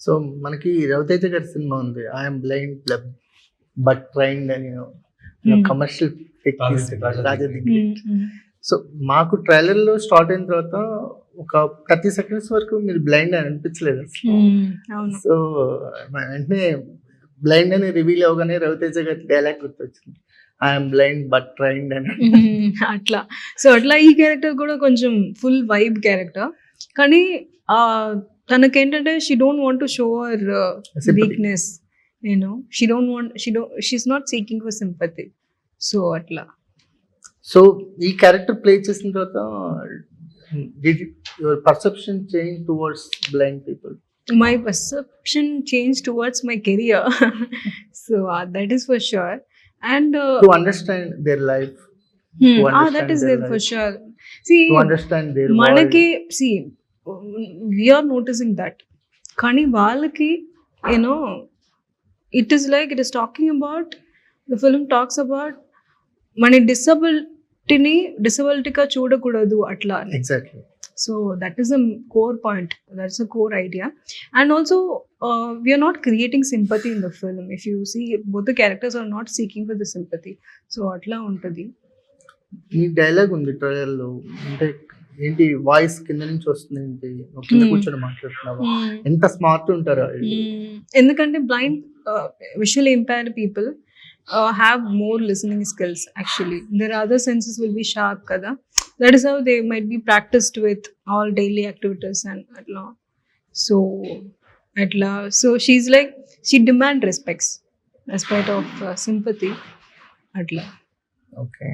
So మనకి రవితేజ గారి cinema ఉంది. 'ఐయామ్ బ్లైండ్ బట్ ట్రైన్డ్' అని కమర్షియల్ ఫిక్ తీశారు 'రాజాది'. సో మాకు ట్రైలర్‌లో స్టార్ట్ అయిన తర్వాత ఒక 30 సెకండ్స్ వరకు మీరు బ్లైండ్ అని అనిపించలేదు అసలు. అవును. సో వెంటనే బ్లైండ్ అని రివీల్ అవ్వగానే రవితేజ గారి డైలాగ్ గుర్తొచ్చింది. 'ఐయామ్ బ్లైండ్ బట్ ట్రైన్డ్' అని. అట్లా. సో అట్లా ఈ క్యారెక్టర్ కూడా కొంచెం ఫుల్ వైబ్ క్యారెక్టర్. కానీ తనకేంటంటే she don't want to show her Sympathy. Weakness. She's not seeking for sympathy. So అట్లా. సో ఈ క్యారెక్టర్ ప్లే చేసిన తర్వాత did your perception change towards blind people? My perception changed towards my career. So that is for sure. And to understand their లైఫ్, that is understand there their for life. sure. See, to understand their మనకి see we are noticing that. కానీ వాళ్ళకి it is like it is talking about, the film talks about మన డిసబిలిటీగా చూడకూడదు అట్లా అని. Exactly. So that is a core point. That's a core idea. And also, we are not creating sympathy in the film. If you see, both the characters are not seeking for the sympathy. So atla untadi. ఈ dialogue ఉంది ట్రైలర్లో, అంటే ఏంటి voice కింద నుంచి వస్తుంది, ఏంటి నువ్వు కింద కూర్చొని మాట్లాడుతున్నావా, ఎంత స్మార్ట్ ఉంటారా వీళ్ళు. ఎందుకంటే blind, visually impaired people have more listening skills actually. Their other senses will be sharp kada. That is how they might be practiced with all daily activities and atla. So she's like, she demand respects as part of sympathy atla. Okay.